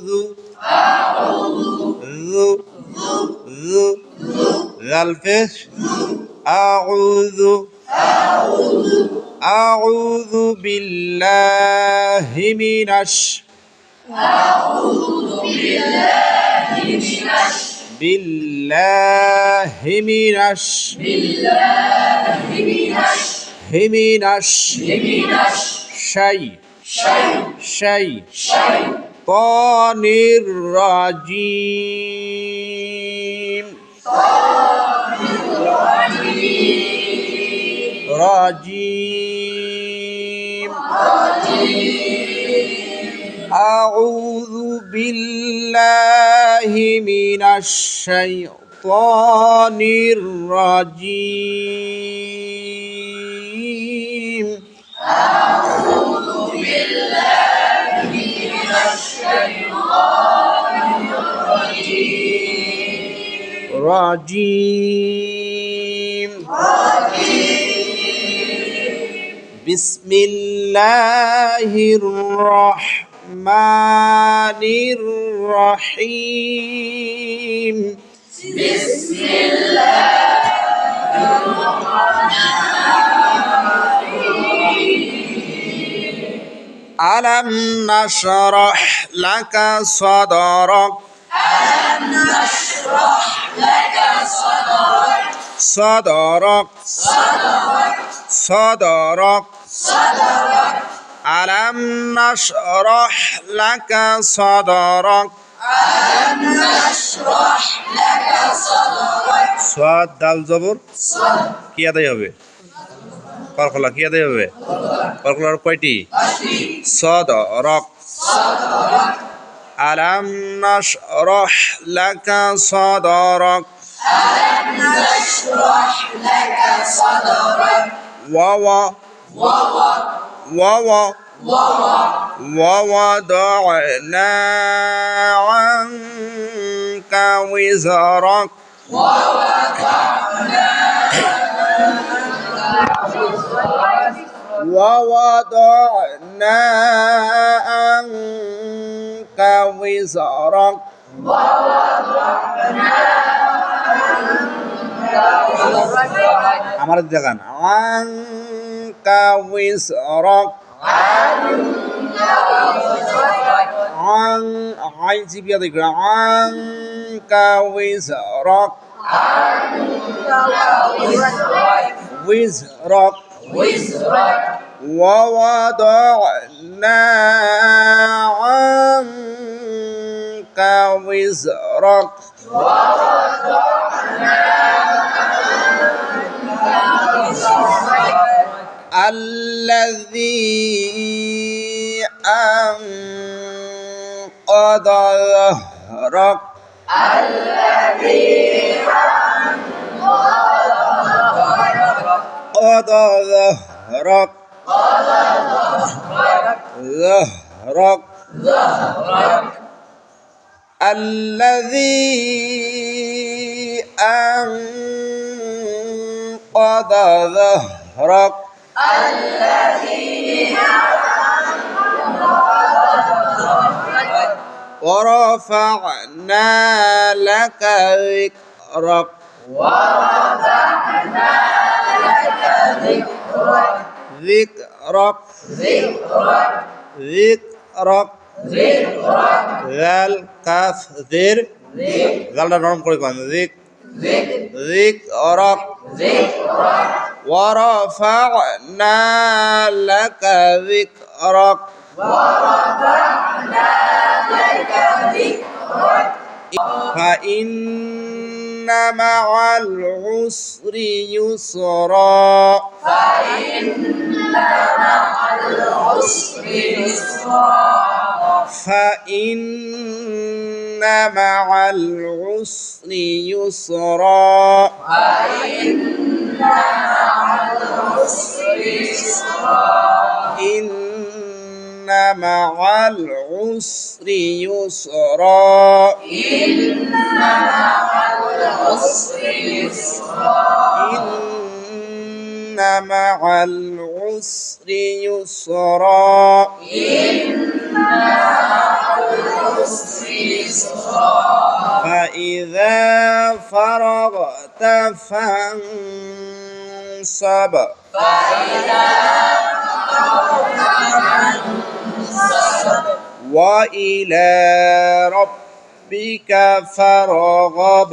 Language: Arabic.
ذو ذو ذال পেশ أعوذ بالله من الشيطان الرجيم أعوذ بالله من الشيطان الرجيم بسم الله الرحمن الرحيم ألم نشرح لك صدرك ألم نشرح لك صدرك صاد دال জবর কি আদায় হবে কলকলা কি আদায় হবে কলকলার কয়টি صدرك ألم نشرح لك صدرك ووضعنا عنك وزرك ووضعنا عنك وزرك আমার দেখান عنك وزرك عن عين زبيا ذكر عنك وزرك ووضعنا عنك وزرك الذي أنقض ظهرك الذي أنقض ظهرك ورفعنا لك ذكرك ذال كاف ذر ذالটা নরম করে কোন ذكرك ورفعنا لك ذكرك فإن مع العسر يسرا إن مع العسر يسرا إن مع العسر يسرا وإذا فرغت فانصب وإلى ربك فارغب